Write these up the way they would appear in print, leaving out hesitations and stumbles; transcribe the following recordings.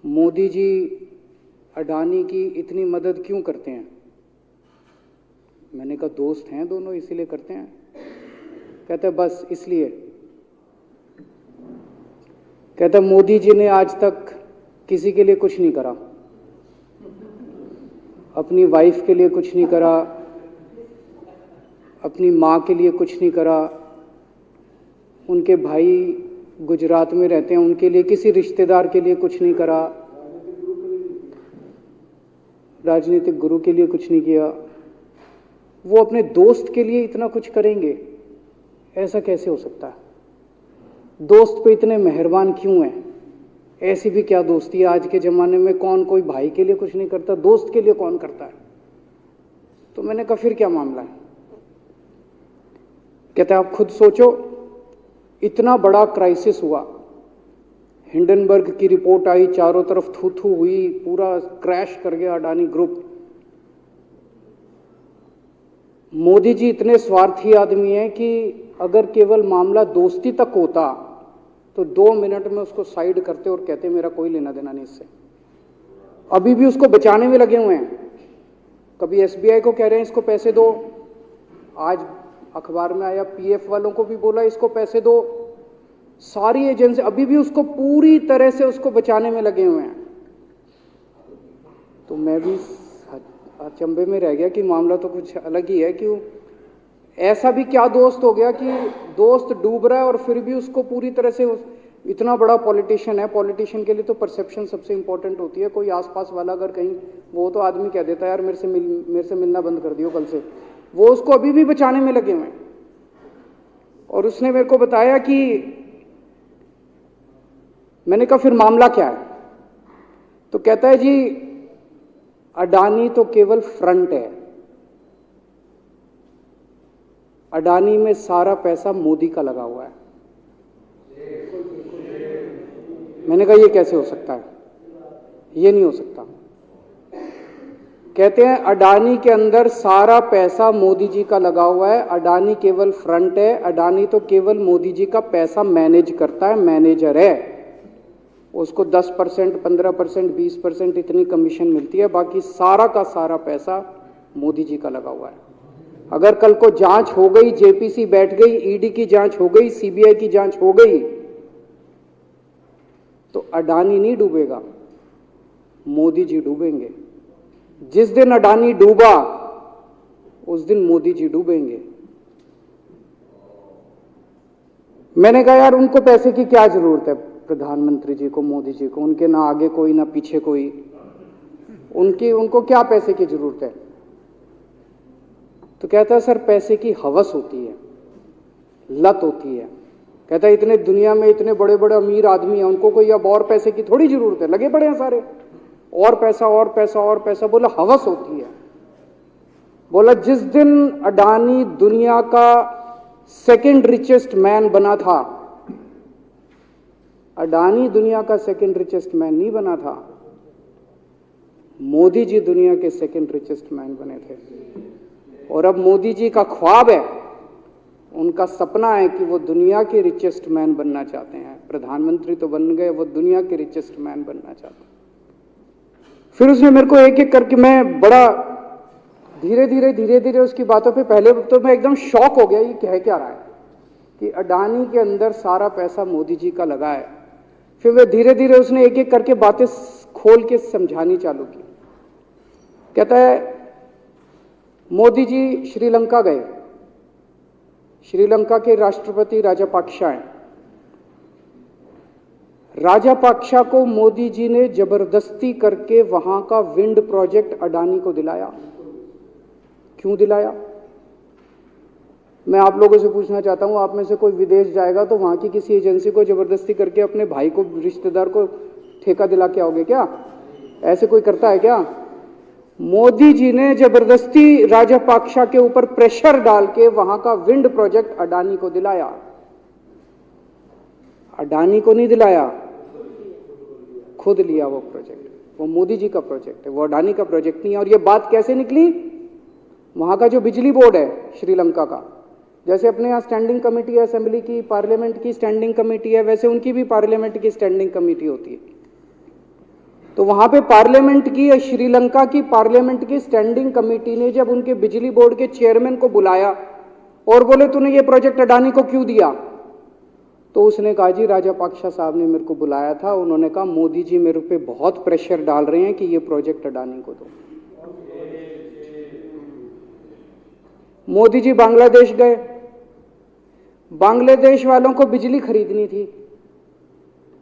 मोदी जी अडानी की इतनी मदद क्यों करते हैं? मैंने कहा दोस्त हैं दोनों इसीलिए करते हैं। कहते बस इसलिए। कहता मोदी जी ने आज तक किसी के लिए कुछ नहीं करा, अपनी वाइफ के लिए कुछ नहीं करा, अपनी माँ के लिए कुछ नहीं करा, उनके भाई गुजरात में रहते हैं उनके लिए, किसी रिश्तेदार के लिए कुछ नहीं करा, राजनीतिक गुरु के लिए कुछ नहीं किया। वो अपने दोस्त के लिए इतना कुछ करेंगे, ऐसा कैसे हो सकता है? दोस्त पे इतने मेहरबान क्यों हैं? ऐसी भी क्या दोस्ती है? आज के ज़माने में कौन कोई भाई के लिए कुछ नहीं करता, दोस्त के लिए कौन करता है? तो मैंने कहा फिर क्या मामला है? कहते आप खुद सोचो, इतना बड़ा क्राइसिस हुआ, हिंडनबर्ग की रिपोर्ट आई, चारों तरफ थू थू हुई, पूरा क्रैश कर गया अडानी ग्रुप। मोदी जी इतने स्वार्थी आदमी हैं कि अगर केवल मामला दोस्ती तक होता तो 2 मिनट में उसको साइड करते और कहते मेरा कोई लेना देना नहीं इससे। अभी भी उसको बचाने में लगे हुए हैं। कभी एसबीआई को कह रहे हैं इसको पैसे दो, आज अखबार में आया पीएफ वालों को भी बोला इसको पैसे दो। सारी एजेंसी अभी भी उसको पूरी तरह से उसको बचाने में लगे हुए हैं। तो मैं भी अचंभे में रह गया कि मामला तो कुछ अलग ही है। क्यों ऐसा भी क्या दोस्त हो गया कि दोस्त डूब रहा है और फिर भी उसको पूरी तरह से इतना बड़ा पॉलिटिशियन है। पॉलिटिशियन के लिए तो परसेप्शन सबसे इंपॉर्टेंट होती है। कोई आसपास वाला अगर कहीं वो तो आदमी कह देता है यार मेरे से मिलना बंद कर दियो कल से, वो उसको अभी भी बचाने में लगे हुए हैं। और उसने मेरे को बताया कि मैंने कहा फिर मामला क्या है? तो कहता है जी अडानी तो केवल फ्रंट है, अडानी में सारा पैसा मोदी का लगा हुआ है। मैंने कहा ये कैसे हो सकता है? ये नहीं हो सकता। कहते हैं अडानी के अंदर सारा पैसा मोदी जी का लगा हुआ है, अडानी केवल फ्रंट है, अडानी तो केवल मोदी जी का पैसा मैनेज करता है, मैनेजर है। उसको 10%, 15%, 20% इतनी कमीशन मिलती है, बाकी सारा का सारा पैसा मोदी जी का लगा हुआ है। अगर कल को जांच हो गई, जेपीसी बैठ गई, ईडी की जांच हो गई, सीबीआई की जांच हो गई, तो अडानी नहीं डूबेगा, मोदी जी डूबेंगे। जिस दिन अडानी डूबा उस दिन मोदी जी डूबेंगे। मैंने कहा यार उनको पैसे की क्या जरूरत है? प्रधानमंत्री जी को, मोदी जी को, उनके ना आगे कोई ना पीछे कोई, उनको क्या पैसे की जरूरत है? तो कहता है सर पैसे की हवस होती है, लत होती है। कहता है इतने दुनिया में इतने बड़े बड़े अमीर आदमी हैं, उनको कोई अब और पैसे की थोड़ी जरूरत है, लगे पड़े हैं सारे, और पैसा और पैसा और पैसा। बोला हवस होती है। बोला जिस दिन अडानी दुनिया का सेकंड रिचेस्ट मैन बना था, अडानी दुनिया का सेकंड रिचेस्ट मैन नहीं बना था, मोदी जी दुनिया के सेकंड रिचेस्ट मैन बने थे। और अब मोदी जी का ख्वाब है, उनका सपना है कि वो दुनिया के रिचेस्ट मैन बनना चाहते हैं। प्रधानमंत्री तो बन गए, वो दुनिया के रिचेस्ट मैन बनना चाहते हैं। फिर उसने मेरे को एक एक करके, मैं बड़ा धीरे धीरे उसकी बातों पे, पहले तो मैं एकदम शॉक हो गया ये कह क्या रहा है कि अडानी के अंदर सारा पैसा मोदी जी का लगा है। फिर वे धीरे धीरे उसने एक एक करके बातें खोल के समझानी चालू की। कहता है मोदी जी श्रीलंका गए, श्रीलंका के राष्ट्रपति राजापाक्सा हैं। राजापाक्सा को मोदी जी ने जबरदस्ती करके वहां का विंड प्रोजेक्ट अडानी को दिलाया। क्यों दिलाया? मैं आप लोगों से पूछना चाहता हूं, आप में से कोई विदेश जाएगा तो वहां की किसी एजेंसी को जबरदस्ती करके अपने भाई को, रिश्तेदार को ठेका दिला के आओगे क्या? ऐसे कोई करता है क्या? मोदी जी ने जबरदस्ती राजापाक्सा के ऊपर प्रेशर डाल के वहां का विंड प्रोजेक्ट अडानी को दिलाया। अडानी को नहीं दिलाया, खुद लिया वो प्रोजेक्ट। वो मोदी जी का प्रोजेक्ट है, वो अडानी का प्रोजेक्ट नहीं है। और ये बात कैसे निकली? वहां का जो बिजली बोर्ड है श्रीलंका का, जैसे अपने यहाँ स्टैंडिंग कमेटी है, असेंबली की, पार्लियामेंट की स्टैंडिंग कमेटी है, वैसे उनकी भी पार्लियामेंट की स्टैंडिंग कमेटी होती है। तो वहां पे पार्लियामेंट की, श्रीलंका की पार्लियामेंट की स्टैंडिंग कमेटी ने जब उनके बिजली बोर्ड के चेयरमैन को बुलाया और बोले तूने ये प्रोजेक्ट अडानी को क्यों दिया, तो उसने कहा जी राजापाक्सा साहब ने मेरे को बुलाया था, उन्होंने कहा मोदी जी मेरे पे बहुत प्रेशर डाल रहे हैं कि ये प्रोजेक्ट अडानी को दो। मोदी जी बांग्लादेश गए, बांग्लादेश वालों को बिजली खरीदनी थी,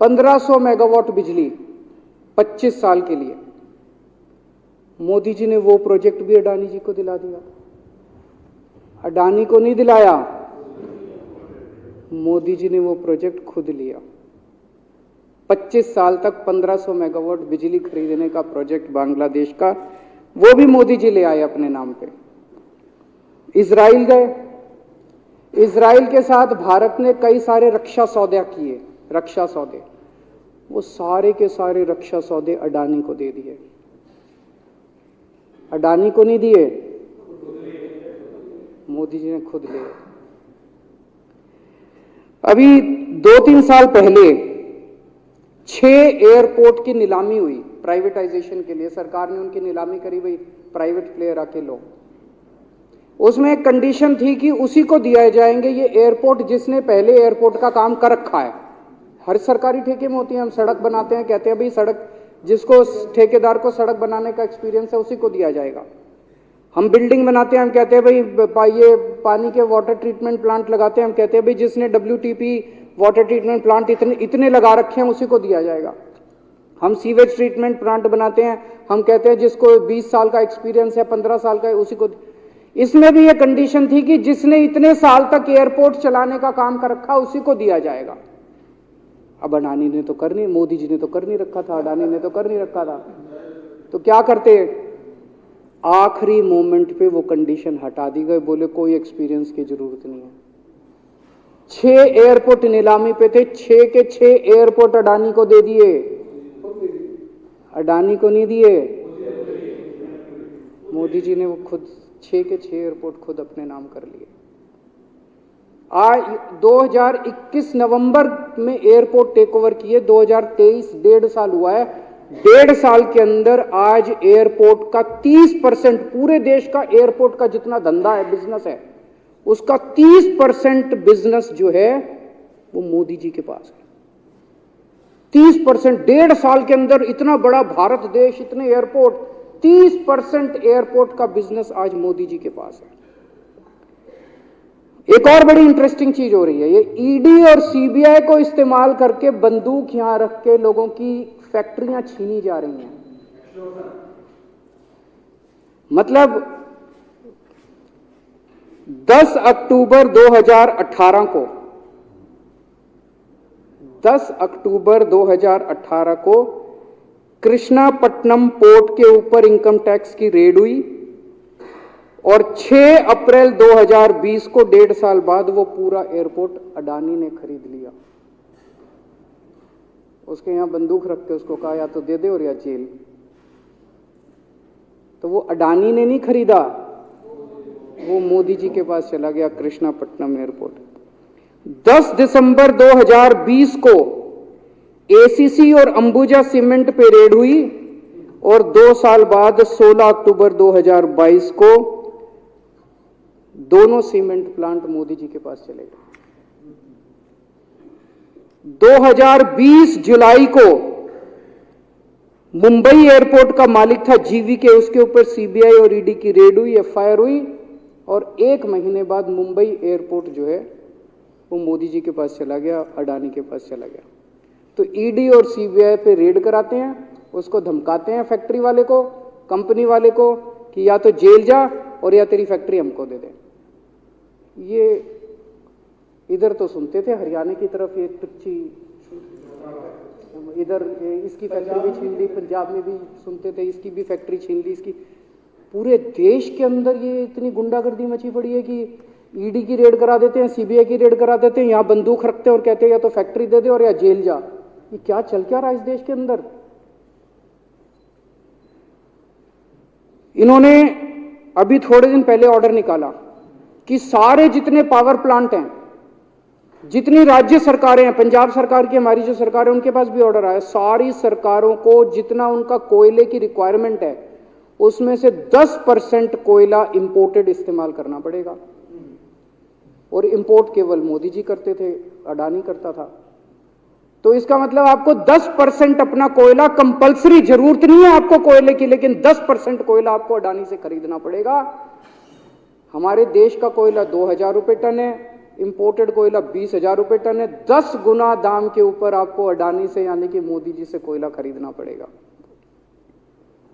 1500 मेगावाट बिजली 25 साल के लिए। मोदी जी ने वो प्रोजेक्ट भी अडानी जी को दिला दिया। अडानी को नहीं दिलाया, मोदी जी ने वो प्रोजेक्ट खुद लिया। 25 साल तक 1500 मेगावाट बिजली खरीदने का प्रोजेक्ट बांग्लादेश का, वो भी मोदी जी ले आए अपने नाम पे। इजराइल गए, इजराइल के साथ भारत ने कई सारे रक्षा सौदे किए, रक्षा सौदे, वो सारे के सारे रक्षा सौदे अडानी को दे दिए। अडानी को नहीं दिए, मोदी जी ने खुद लिए। अभी 2-3 साल पहले 6 एयरपोर्ट की नीलामी हुई प्राइवेटाइजेशन के लिए, सरकार ने उनकी नीलामी करी, भाई प्राइवेट प्लेयर आके लो। उसमें एक कंडीशन थी कि उसी को दिया जाएंगे ये एयरपोर्ट जिसने पहले एयरपोर्ट का काम कर रखा है। हर सरकारी ठेके में होती है, हम सड़क बनाते हैं, कहते हैं भाई सड़क, जिसको ठेकेदार को सड़क बनाने का एक्सपीरियंस है उसी को दिया जाएगा। हम बिल्डिंग बनाते हैं, हम कहते हैं भाई ये पानी के वाटर ट्रीटमेंट प्लांट लगाते हैं, हम कहते हैं भाई जिसने WTP वाटर ट्रीटमेंट प्लांट इतने लगा रखे हैं उसी को दिया जाएगा। हम सीवेज ट्रीटमेंट प्लांट बनाते हैं, हम कहते हैं जिसको 20 साल का एक्सपीरियंस है, 15 साल का है, उसी को। इसमें भी ये कंडीशन थी कि जिसने इतने साल तक एयरपोर्ट चलाने का काम कर रखा उसी को दिया जाएगा। अब अडानी ने तो कर नहीं, मोदी जी ने तो कर नहीं रखा था, अडानी ने तो कर नहीं रखा था, तो क्या करते, आखिरी मोमेंट पे वो कंडीशन हटा दी गई, बोले कोई एक्सपीरियंस की जरूरत नहीं है। 6 एयरपोर्ट नीलामी पे थे, 6 के 6 एयरपोर्ट अडानी को दे दिए, अडानी को नहीं दिए, मोदी जी ने वो खुद 6 के 6 एयरपोर्ट खुद अपने नाम कर लिए। आज 2021 नवंबर में एयरपोर्ट टेक ओवर किए, 2023 1.5 साल हुआ है, 1.5 साल के अंदर आज एयरपोर्ट का 30%, पूरे देश का एयरपोर्ट का जितना धंधा है, बिजनेस है, उसका 30% बिजनेस जो है वो मोदी जी के पास है। 30%, 1.5 साल के अंदर इतना बड़ा भारत देश, इतने एयरपोर्ट, 30% एयरपोर्ट का बिजनेस आज मोदी जी के पास है। एक और बड़ी इंटरेस्टिंग चीज हो रही है, ये ईडी और सीबीआई को इस्तेमाल करके बंदूक यहां रख के लोगों की फैक्ट्रियां छीनी जा रही हैं। मतलब 10 अक्टूबर 2018 को, 10 अक्टूबर 2018 को कृष्णापट्टनम पोर्ट के ऊपर इनकम टैक्स की रेड हुई और 6 अप्रैल 2020 को 1.5 साल बाद वो पूरा एयरपोर्ट अडानी ने खरीद लिया। उसके यहां बंदूक रख के उसको कहा या तो दे दे और या जेल। तो वो अडानी ने नहीं खरीदा, वो मोदी जी के पास चला गया कृष्णापट्टनम एयरपोर्ट। 10 दिसंबर 2020 को एसीसी और अंबुजा सीमेंट पे रेड हुई और 2 साल बाद 16 अक्टूबर 2022 को दोनों सीमेंट प्लांट मोदी जी के पास चले गए। 2020 जुलाई को मुंबई एयरपोर्ट का मालिक था जीवीके, उसके ऊपर सीबीआई और ईडी की रेड हुई, एफआईआर हुई और 1 महीने बाद मुंबई एयरपोर्ट जो है वो मोदी जी के पास चला गया, अडानी के पास चला गया। तो ईडी और सीबीआई पे रेड कराते हैं, उसको धमकाते हैं फैक्ट्री वाले को, कंपनी वाले को कि या तो जेल जा और या तेरी फैक्ट्री हमको दे दे। ये इधर तो सुनते थे हरियाणा की तरफ ये टुच्ची, इधर इसकी फैक्ट्री भी छीन ली, पंजाब में भी सुनते थे इसकी भी फैक्ट्री छीन ली, इसकी। पूरे देश के अंदर ये इतनी गुंडागर्दी मची पड़ी है कि ईडी की रेड करा देते हैं, सीबीआई की रेड करा देते हैं, यहां बंदूक रखते हैं और कहते हैं या तो फैक्ट्री दे दे और या जेल जा। ये क्या चल क्या रहा है इस देश के अंदर? इन्होंने अभी थोड़े दिन पहले ऑर्डर निकाला कि सारे जितने पावर प्लांट हैं जितनी राज्य सरकारें हैं, पंजाब सरकार की, हमारी जो सरकार है, उनके पास भी ऑर्डर आया, सारी सरकारों को जितना उनका कोयले की रिक्वायरमेंट है उसमें से 10% कोयला इंपोर्टेड इस्तेमाल करना पड़ेगा। और इंपोर्ट केवल मोदी जी करते थे, अडानी करता था। तो इसका मतलब आपको 10% अपना कोयला कंपलसरी, जरूरत नहीं है आपको कोयले की, लेकिन 10% कोयला आपको अडानी से खरीदना पड़ेगा। हमारे देश का कोयला 2000 रुपये टन है, इंपोर्टेड कोयला 20,000 रुपये टन है। 10 गुना दाम के ऊपर आपको अडानी से यानी कि मोदी जी से कोयला खरीदना पड़ेगा।